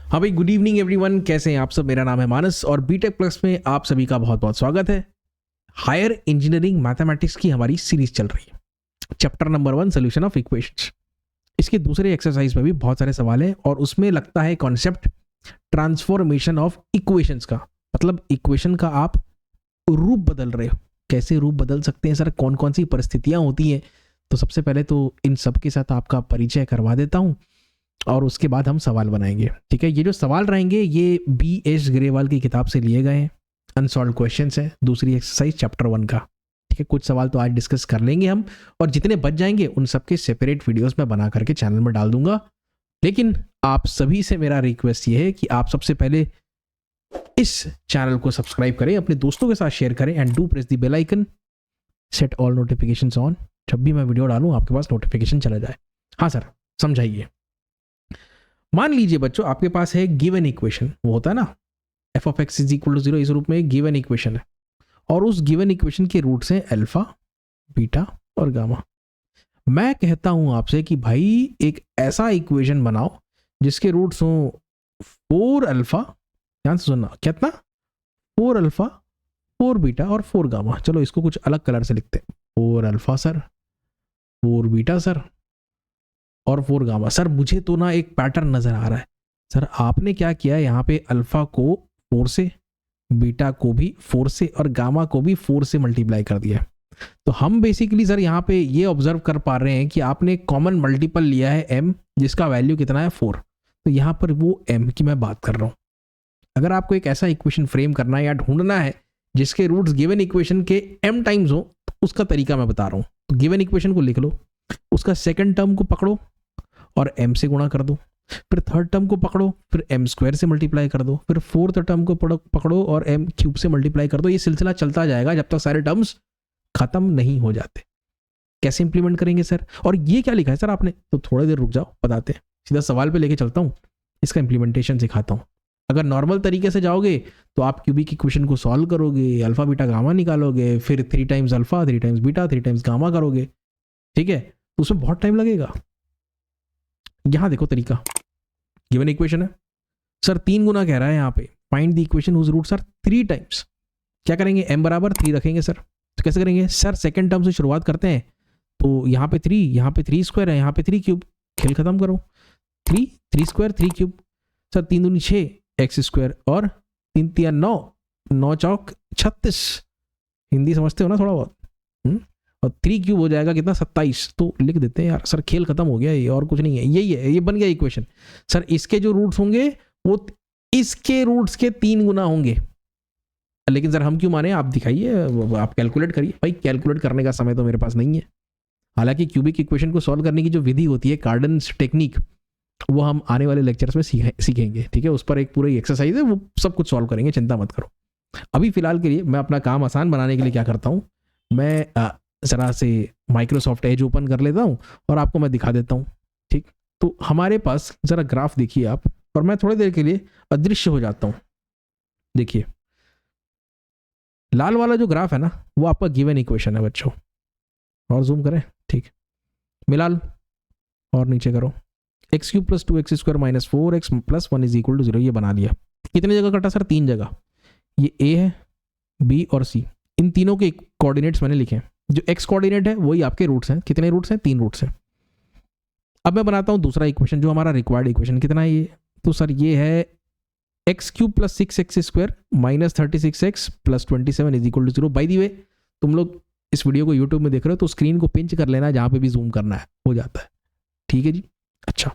हाँ भाई, good evening everyone, कैसे हैं आप सब। मेरा नाम है मानस और बीटेक प्लस में आप सभी का बहुत बहुत स्वागत है। हायर इंजीनियरिंग मैथमेटिक्स की हमारी सीरीज चल रही है। Chapter number 1 solution of equations. इसके दूसरे एक्सरसाइज में भी बहुत सारे सवाल हैं और उसमें लगता है कॉन्सेप्ट ट्रांसफॉर्मेशन ऑफ इक्वेशंस का। मतलब इक्वेशन का आप रूप बदल रहे हो, कैसे रूप बदल सकते हैं सर, कौन कौन सी परिस्थितियां होती हैं। तो सबसे पहले तो इन सब के साथ आपका परिचय करवा देता हूं और उसके बाद हम सवाल बनाएंगे। ठीक है, ये जो सवाल रहेंगे ये BS ग्रेवाल की किताब से लिए गए हैं। अनसॉल्व क्वेश्चंस है, दूसरी एक्सरसाइज चैप्टर 1 का। ठीक है, कुछ सवाल तो आज डिस्कस कर लेंगे हम और जितने बच जाएंगे उन सबके सेपरेट वीडियोस में बना करके चैनल में डाल दूंगा। लेकिन आप सभी से मेरा रिक्वेस्ट ये है कि आप सबसे पहले इस चैनल को सब्सक्राइब करें, अपने दोस्तों के साथ शेयर करें and do press the bell icon, set all notifications on. जब भी मैं वीडियो डालूं आपके पास नोटिफिकेशन चला जाए। हाँ सर, समझाइए। मान लीजिए बच्चों, आपके पास है गिवन इक्वेशन, वो होता है ना f of x is equal to 0, इस रूप में एक गिवन इक्वेशन है और उस गिवन इक्वेशन के रूट्स हैं अल्फा, बीटा और गामा। मैं कहता हूं आपसे कि भाई एक ऐसा इक्वेशन बनाओ जिसके रूट्स हों 4 अल्फा, ध्यान से सुनना, कितना 4 अल्फा, 4 बीटा और 4 गामा। चलो इसको कुछ अलग कलर से लिखते हैं। 4 अल्फा सर, 4 बीटा सर और 4 गामा। सर मुझे तो ना एक पैटर्न नजर आ रहा है। सर आपने क्या किया, यहाँ पे अल्फा को 4 से, बीटा को भी 4 से और गामा को भी 4 से मल्टीप्लाई कर दिया। तो हम बेसिकली सर यहाँ पे ये ऑब्जर्व कर पा रहे हैं कि आपने कॉमन मल्टीपल लिया है m, जिसका वैल्यू कितना है 4। तो यहाँ पर वो m की मैं बात कर रहा हूँ। अगर आपको एक ऐसा इक्वेशन फ्रेम करना है या ढूंढना है जिसके रूट्स गिवन इक्वेशन के m टाइम्स हो, तो उसका तरीका मैं बता रहा हूँ। तो गिवन इक्वेशन को लिख लो, उसका सेकेंड टर्म को पकड़ो और m से गुणा कर दो, फिर थर्ड टर्म को पकड़ो, फिर m स्क्वायर से मल्टीप्लाई कर दो, फिर फोर्थ टर्म को पकड़ो और m क्यूब से मल्टीप्लाई कर दो। ये सिलसिला चलता जाएगा जब तक सारे टर्म्स खत्म नहीं हो जाते। कैसे इंप्लीमेंट करेंगे सर, और ये क्या लिखा है सर आपने, तो थोड़ी देर रुक जाओ, बताते हैं। सीधा सवाल पे लेके चलता हूँ, इसका इंप्लीमेंटेशन सिखाता हूँ। अगर नॉर्मल तरीके से जाओगे तो आप क्यूबिक इक्वेशन को सॉल्व करोगे, अल्फा बीटा गामा निकालोगे, फिर 3 times alpha, 3 times beta, 3 times gamma करोगे। ठीक है, तो उसमें बहुत टाइम लगेगा। यहां देखो तरीका, गिवन इक्वेशन है सर, 3 गुना कह रहा है यहाँ पे, find the equation whose roots are 3 times. क्या करेंगे, m बराबर 3 रखेंगे सर। तो कैसे करेंगे सर, सेकंड टर्म से शुरुआत करते हैं। तो यहाँ पे 3, यहाँ पे 3 स्क्वायर है, यहाँ पे 3 क्यूब, खेल खत्म करो। 3 स्क्वायर 3 क्यूब सर, 3 दूनी 6 एक्स स्क्वायर और 3 तिया 9, 9 चौक 36। हिंदी समझते हो ना थोड़ा बहुत। और 3 क्यूब हो जाएगा कितना, 27। तो लिख देते हैं यार सर, खेल खत्म हो गया ये, और कुछ नहीं है, यही है, ये बन गया इक्वेशन। सर इसके जो रूट्स होंगे वो इसके रूट्स के 3 गुना होंगे। लेकिन सर हम क्यों माने, आप दिखाइए, आप कैलकुलेट करिए। भाई कैलकुलेट करने का समय तो मेरे पास नहीं है। हालांकि क्यूबिक इक्वेशन को सॉल्व करने की जो विधि होती है, कार्डन्स टेक्निक, वो हम आने वाले लेक्चर्स में सीखेंगे। ठीक है, उस पर एक पूरी एक्सरसाइज है, वो सब कुछ सॉल्व करेंगे, चिंता मत करो। अभी फिलहाल के लिए मैं अपना काम आसान बनाने के लिए क्या करता हूँ, मैं जरा से माइक्रोसॉफ्ट एज ओपन कर लेता हूँ और आपको मैं दिखा देता हूँ। ठीक, तो हमारे पास जरा ग्राफ देखिए आप, और मैं थोड़ी देर के लिए अदृश्य हो जाता हूँ। देखिए लाल वाला जो ग्राफ है ना, वो आपका गिवन इक्वेशन है बच्चों। और जूम करें, ठीक, मिला लो और नीचे करो, x cube plus 2x square minus 4x plus 1 is equal to 0। ये बना लिया। कितनी जगह कटा सर, 3 जगह। ये a है, b और c, इन तीनों के कोऑर्डिनेट्स मैंने लिखे हैं। जो x कोऑर्डिनेट है वही आपके रूट्स हैं। कितने रूट्स हैं, 3 रूट्स हैं। अब मैं बनाता हूं दूसरा इक्वेशन, जो हमारा रिक्वायर्ड इक्वेशन कितना है ये, तो सर ये है x cube plus 6x square minus 36x plus 27 is equal to 0। By the way, तुम लोग इस वीडियो को यूट्यूब में देख रहे हो तो स्क्रीन को पिंच कर लेना, जहां पे भी जूम करना है हो जाता है। ठीक है जी। अच्छा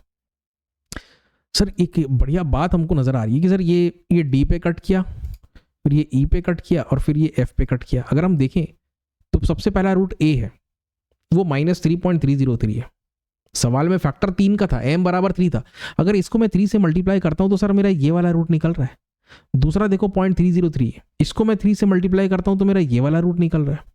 सर, एक बढ़िया बात हमको नजर आ रही है कि सर ये डी पे कट किया, फिर ये ई पे कट किया और फिर ये एफ पे कट किया। अगर हम देखें तो सबसे पहला रूट ए है, वो माइनस 3.303 है। सवाल में फैक्टर 3 का था, m बराबर 3 था। अगर इसको मैं 3 से मल्टीप्लाई करता हूं तो सर मेरा ये वाला रूट निकल रहा है। दूसरा देखो 0.303 है, इसको मैं 3 से मल्टीप्लाई करता हूं तो मेरा ये वाला रूट निकल रहा है।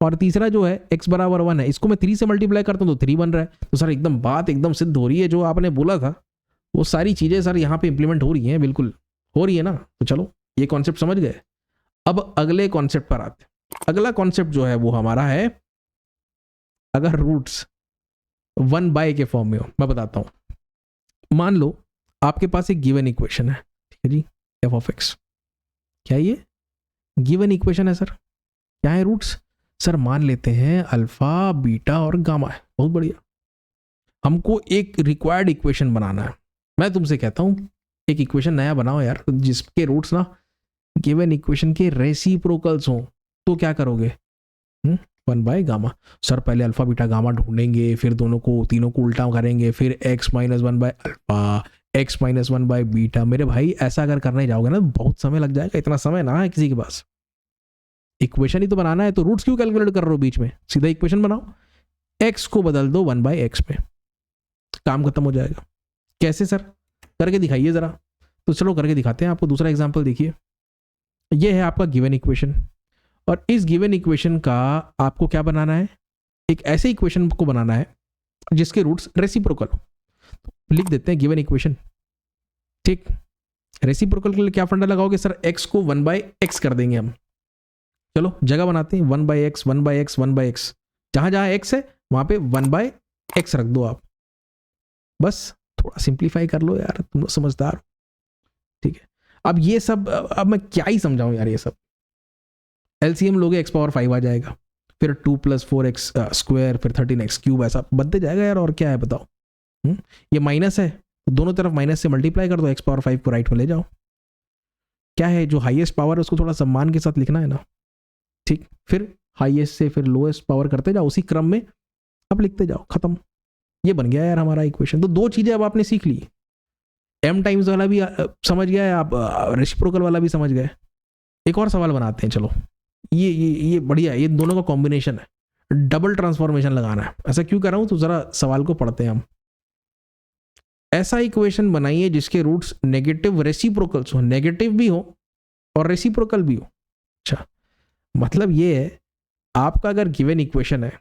और तीसरा जो है x बराबर 1 है, इसको मैं 3 से मल्टीप्लाई करता हूं तो 3 बन रहा है। तो सर एकदम बात एकदम सिद्ध हो रही है, जो आपने बोला था वो सारी चीजें सर यहाँ पे इंप्लीमेंट हो रही हैं, बिल्कुल हो रही है ना। तो चलो ये कॉन्सेप्ट समझ गए। अब अगले कॉन्सेप्ट पर आते हैं। अगला कॉन्सेप्ट जो है वो हमारा है, अगर रूट्स 1 बाय के फॉर्म में हो। मैं बताता हूं, मान लो आपके पास एक गिवन इक्वेशन है, ठीक है जी, एफ ऑफ एक्स। क्या ये गिवन इक्वेशन है सर? क्या है रूट्स? सर मान लेते हैं अल्फा, बीटा और गामा है। बहुत बढ़िया। हमको एक रिक्वायर्ड इक्वेशन बनाना है। मैं तुमसे कहता हूं एक इक्वेशन नया बनाओ यार, जिसके रूट्स ना गिवन इक्वेशन के रेसिप्रोकल्स हो। तो क्या करोगे? 1 बाय गामा। सर पहले अल्फा बीटा गामा ढूंढेंगे, फिर दोनों को तीनों को उल्टा करेंगे, फिर x minus 1 by alpha, x minus 1 by beta. मेरे भाई ऐसा अगर करने जाओगे ना बहुत समय लग जाएगा। इतना समय ना है किसी के पास। इक्वेशन ही तो बनाना है, तो रूट्स क्यों कैलकुलेट कर रहे हो बीच में? सीधा इक्वेशन बनाओ, x को बदल दो 1 बाय एक्स में, काम खत्म हो जाएगा। कैसे सर? करके दिखाइए जरा। तो चलो करके दिखाते हैं आपको। दूसरा एग्जांपल देखिए, ये है आपका गिवन इक्वेशन, और इस गिवन इक्वेशन का आपको क्या बनाना है? एक ऐसे इक्वेशन को बनाना है जिसके रूट्स रेसिप्रोकल हो। तो लिख देते हैं गिवन इक्वेशन, ठीक। रेसिप्रोकल के लिए क्या फंडा लगाओगे सर? x को 1 बाय एक्स कर देंगे हम। चलो जगह बनाते हैं, 1 by x, 1 by x, 1 by x. जहां जहां x है वहां पे 1 बाय एक्स रख दो आप। बस थोड़ा सिंप्लीफाई कर लो यार, तुम लोग समझदार हो, ठीक है। अब ये सब, अब मैं क्या ही समझाऊं यार। ये सब एलसीएम लोगे x पावर 5 आ जाएगा, फिर 2 + 4x स्क्वायर, फिर 13x क्यूब, ऐसा बनते जाएगा यार। और क्या है बताओ? ये माइनस है तो दोनों तरफ माइनस से मल्टीप्लाई कर दो, x पावर 5 को राइट में ले जाओ। क्या है, जो हाईएस्ट पावर है उसको थोड़ा सम्मान के साथ लिखना है ना, ठीक। फिर हाईएस्ट से फिर लोएस्ट पावर करते जाओ, उसी क्रम में अब लिखते जाओ, खत्म। ये बन गया यार हमारा इक्वेशन। तो दो चीजें अब आपने सीख ली, m टाइम्स वाला भी समझ गया, आप रेसिप्रोकल वाला भी समझ गए। एक और सवाल बनाते हैं, चलो। ये बढ़िया है, ये दोनों का कॉम्बिनेशन है। डबल ट्रांसफॉर्मेशन लगाना है। ऐसा क्यों कर रहा हूं? तो जरा सवाल को पढ़ते हैं हम। ऐसा इक्वेशन बनाइए जिसके रूट्स नेगेटिव रेसिप्रोकल्स हो, नेगेटिव भी हो और रेसिप्रोकल भी हो। अच्छा, मतलब ये है आपका अगर गिवन इक्वेशन है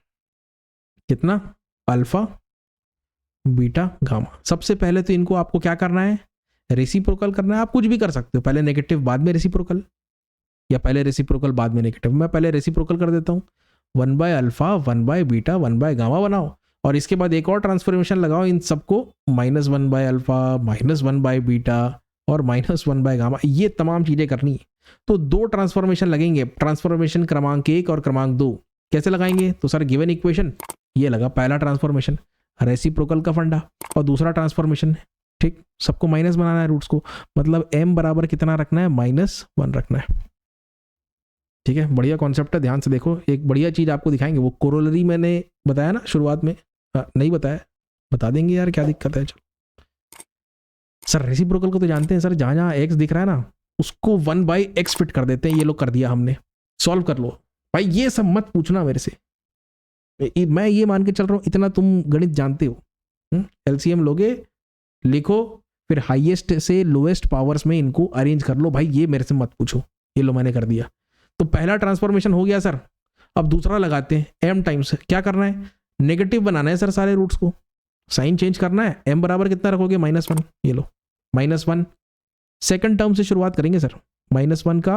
कितना, अल्फा बीटा गामा, सबसे पहले तो इनको आपको क्या करना है? रेसिप्रोकल करना है। आप कुछ भी कर सकते हो, पहले नेगेटिव बाद में रेसिप्रोकल, या पहले रेसिप्रोकल बाद में नेगेटिव। मैं पहले रेसिप्रोकल कर देता हूँ। 1 by alpha, 1 by beta, 1 by gamma बनाओ, और इसके बाद एक और ट्रांसफॉर्मेशन लगाओ इन सबको, -1 बाय अल्फा, -1 बाय बीटा और -1 बाय गामा। ये तमाम चीजें करनी है। तो दो ट्रांसफॉर्मेशन लगेंगे, ट्रांसफॉर्मेशन क्रमांक 1 और क्रमांक 2। कैसे लगाएंगे? तो सर गिवन इक्वेशन, ये लगा पहला ट्रांसफॉर्मेशन, रेसिप्रोकल का फंडा, और दूसरा ट्रांसफॉर्मेशन है, ठीक। सबको माइनस बनाना है रूट्स को, मतलब m बराबर कितना रखना है? -1 रखना है, ठीक है। बढ़िया कॉन्सेप्ट है, ध्यान से देखो। एक बढ़िया चीज आपको दिखाएंगे, वो कोरोलरी मैंने बताया ना शुरुआत में, नहीं बताया, बता देंगे यार, क्या दिक्कत है। चलो सर रेसिप्रोकल को तो जानते हैं सर, जहां जहां x दिख रहा है ना उसको 1 बाय एक्स फिट कर देते हैं। ये लोग कर दिया हमने, सॉल्व कर लो भाई। ये सब मत पूछना मेरे से, मैं ये मान के चल रहा हूँ इतना तुम गणित जानते हो। एलसीएम लोगे, लिखो, फिर हाईएस्ट से लोएस्ट पावर्स में इनको अरेंज कर लो। भाई ये मेरे से मत पूछो। ये लो मैंने कर दिया। तो पहला ट्रांसफॉर्मेशन हो गया सर। अब दूसरा लगाते हैं, m टाइम्स। क्या करना है? नेगेटिव बनाना है सर सारे रूट्स को, साइन चेंज करना है। m बराबर कितना रखोगे? -1। ये लो -1। सेकंड टर्म से शुरुआत करेंगे सर, -1 का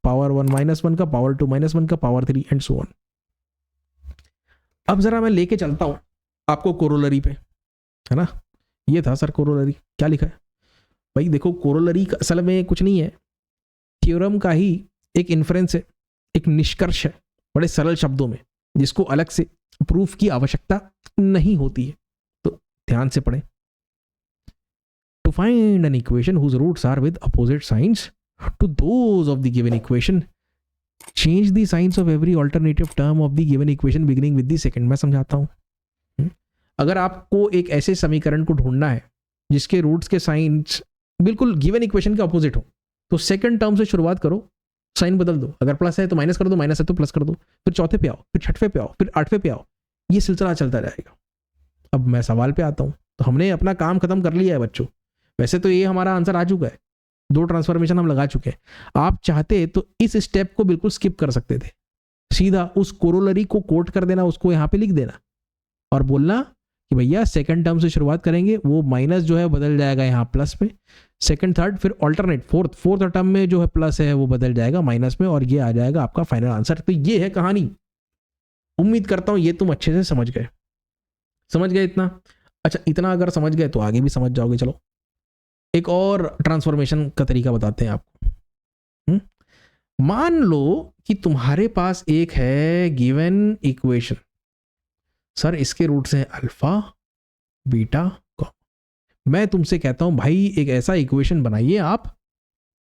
पावर 1, -1 का पावर 2, -1 का पावर 3 एंड सो ऑन। अब जरा मैं लेके चलता हूं आपको कोरोलरी पे, है ना। ये था सर कोरोलरी। क्या लिखा है भाई? देखो कोरोलरी असल में कुछ नहीं है, थ्योरम का ही एक इन्फ्रेंस है, एक निष्कर्ष है, बड़े सरल शब्दों में, जिसको अलग से प्रूफ की आवश्यकता नहीं होती है। तो ध्यान से पढ़ें। To find an equation whose roots are with opposite signs to those of the given equation, change the signs of every alternative term of the given equation beginning with the second. मैं समझाता हूं। अगर आपको एक ऐसे समीकरण को ढूंढना है जिसके रूट्स के साइंस बिल्कुल गिवन इक्वेशन के अपोजिट हो, तो सेकंड टर्म से शुरुआत करो, साइन बदल दो। अगर प्लस है तो माइनस कर दो, माइनस है तो प्लस कर दो, फिर चौथे पे आओ, फिर छठवें पे आओ, फिर आठवें पे आओ। ये सिलसिला चलता रहेगा। अब मैं सवाल पे आता हूं। तो हमने अपना काम खत्म कर लिया है बच्चों। वैसे तो ये हमारा आंसर आ चुका है, 2 ट्रांसफॉर्मेशन हम लगा चुके हैं। आप चाहते तो इस स्टेप को बिल्कुल स्किप कर सकते थे, सीधा उस कोरोलरी को कोट कर देना, उसको यहाँ पे लिख देना और बोलना कि भैया सेकंड टर्म से शुरुआत करेंगे, वो माइनस जो है बदल जाएगा यहाँ प्लस में, सेकंड थर्ड फिर ऑल्टरनेट फोर्थ टर्म में जो है प्लस है वो बदल जाएगा माइनस में, और ये आ जाएगा आपका फाइनल आंसर। तो ये है कहानी। उम्मीद करता हूं ये तुम अच्छे से समझ गए। इतना? अच्छा, इतना अगर समझ गए तो आगे भी समझ जाओगे। चलो एक और ट्रांसफॉर्मेशन का तरीका बताते हैं आपको। मान लो कि तुम्हारे पास एक है गिवन इक्वेशन, सर इसके रूट्स हैं अल्फा बीटा गामा। मैं तुमसे कहता हूं भाई एक ऐसा इक्वेशन बनाइए आप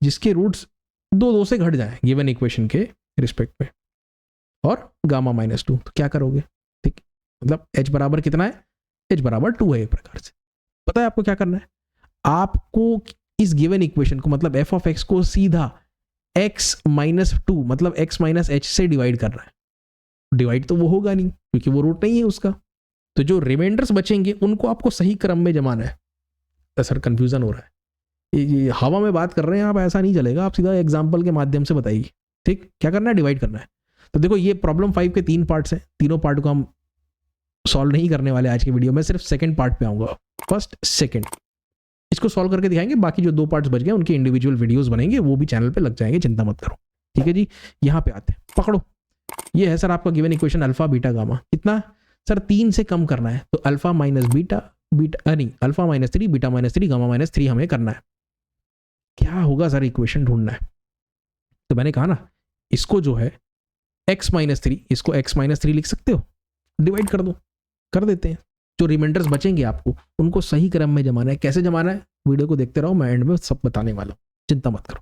जिसके रूट्स 2 से घट जाएं गिवन इक्वेशन के रिस्पेक्ट में, और गामा -2, तो क्या करोगे? ठीक, मतलब h बराबर कितना है? h बराबर 2 है। एक प्रकार से पता है आपको क्या करना है? आपको इस गिवन इक्वेशन को मतलब f ऑफ x को सीधा x -2 मतलब x -h से डिवाइड करना है। डिवाइड तो वो होगा नहीं क्योंकि वो रूट नहीं है उसका, तो जो रिमाइंडर्स बचेंगे उनको आपको सही क्रम में जमाना है। तो सर कंफ्यूजन हो रहा है, ये हवा में बात कर रहे हैं आप, ऐसा नहीं चलेगा, आप सीधा एग्जाम्पल के माध्यम से बताइए। ठीक, क्या करना है? डिवाइड करना है। तो देखो ये प्रॉब्लम 5 के 3 पार्ट्स हैं, तीनों पार्ट को हम सॉल्व नहीं करने वाले आज की वीडियो में, सिर्फ सेकंड पार्ट पे आऊंगा, फर्स्ट सेकंड इसको सॉल्व करके दिखाएंगे। बाकी जो 2 पार्ट्स बच गए उनके इंडिविजुअल वीडियोस बनेंगे, वो भी चैनल पे लग जाएंगे, चिंता मत करो। ठीक है जी, यहाँ पे आते हैं, पकड़ो। ये है सर आपका given equation alpha beta gamma. कितना सर? 3 से कम करना है, तो अल्फा माइनस बीटा नहीं अल्फा -3 बीटा -3 गामा -3 हमें करना है। क्या होगा सर? इक्वेशन ढूंढना है। तो मैंने कहा ना, इसको जो है x -3, इसको x -3 लिख सकते हो, डिवाइड कर दो, कर देते हैं। जो रिमाइंडर्स बचेंगे आपको उनको सही क्रम में जमाना है। कैसे जमाना है? वीडियो को देखते रहो, मैं एंड में सब बताने वाला हूं, चिंता मत करो।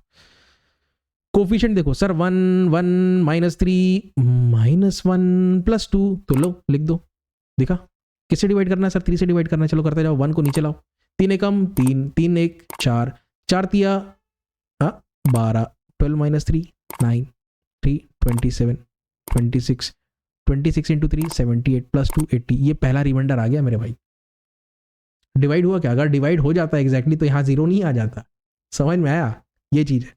कोफिशिएंट देखो सर, 1 1 -3 -1 +2, तो लो लिख दो। देखा किससे डिवाइड करना है सर? 3 से डिवाइड करना है। चलो करते जाओ, 1 को नीचे लाओ, 3 एकम 3, 3 एक 4, 4 तिया 12, 12 -3 9, 3 27, 26, 26 × 3 78 +2 80। ये पहला रिमाइंडर आ गया मेरे भाई। डिवाइड हुआ क्या? अगर डिवाइड हो जाता एग्जैक्टली तो यहाँ 0 नहीं आ जाता। समझ में आया? ये चीज है।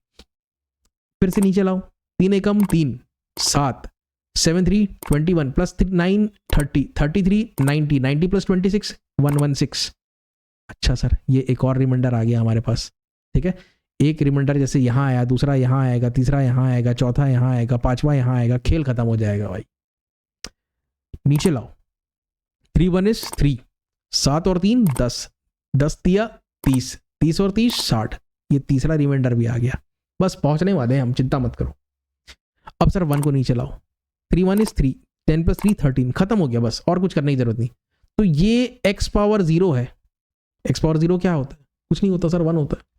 फिर से नीचे लाओ, 3 एकम 3 7, 7 3 21 +9 30, 33 90, 90 + 26 116। अच्छा सर, ये एक और रिमाइंडर आ गया हमारे पास। ठीक है, एक रिमाइंडर जैसे यहाँ आया, दूसरा यहाँ आएगा, तीसरा यहाँ आएगा, चौथा यहाँ आएगा, पांचवा यहाँ आएगा, खेल खत्म हो जाएगा भाई। नीचे लाओ, 3 1 is 3, 7 और 3 10, 10 तिया 30, 30 और 30 60। ये तीसरा रिमाइंडर भी आ गया। बस पहुंचने वाले हैं हम, चिंता मत करो। अब सर 1 को नीचे लाओ, 3 1 is 3, 10 + 3 13, खत्म हो गया, बस और कुछ करने की जरूरत नहीं। तो ये x पावर 0 है। x पावर 0 क्या होता है? कुछ नहीं होता सर, 1 होता है।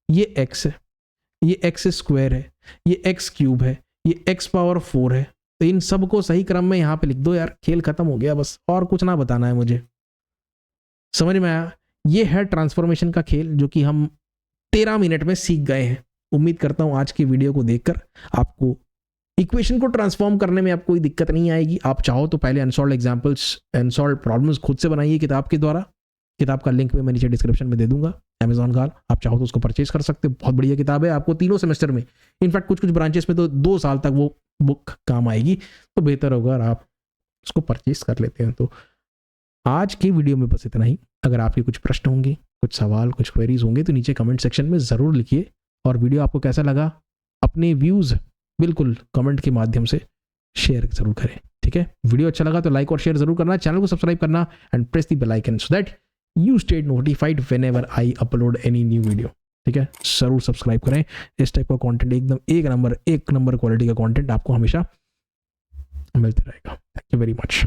ये x है, ये x² है, ये x³ है, ये x पावर 4 है। तो इन सब को सही क्रम में यहाँ पे लिख दो यार, खेल खत्म हो गया, बस और कुछ ना बताना है मुझे। समझ में आया? ये है ट्रांसफॉर्मेशन का खेल जो कि हम 13 मिनट में सीख गए हैं। उम्मीद करता हूं आज की वीडियो को देखकर आपको इक्वेशन को ट्रांसफॉर्म करने में आपको कोई दिक्कत नहीं आएगी। आप चाहो तो पहले अनसॉल्व्ड एग्जांपल्स, अनसॉल्व्ड प्रॉब्लम्स खुद से बनाइए किताब के द्वारा। किताब का लिंक मैं नीचे डिस्क्रिप्शन में दे दूंगा, अमेजॉन का। आप चाहो तो उसको परचेज कर सकते हो, बहुत बढ़िया किताब है। आपको 3 सेमेस्टर में, इनफैक्ट कुछ ब्रांचेस में तो 2 साल तक वो बुक काम आएगी। तो बेहतर होगा अगर आप उसको परचेज कर लेते हैं। तो आज की वीडियो में बस इतना ही। अगर आपके कुछ प्रश्न होंगे, कुछ सवाल, कुछ क्वेरीज होंगे तो नीचे कमेंट सेक्शन में ज़रूर लिखिए। और वीडियो आपको कैसा लगा, अपने व्यूज़ बिल्कुल कमेंट के माध्यम से शेयर ज़रूर करें। ठीक है, वीडियो अच्छा लगा तो लाइक और शेयर ज़रूर करना, चैनल को सब्सक्राइब करना and press the bell icon so that you stay notified whenever I upload any new video. ठीक है, ज़रूर सब्सक्राइब करें। इस टाइप का कंटेंट एकदम एक नंबर क्वालिटी का कंटेंट आपको हमेशा मिलते रहेगा। Thank you very much.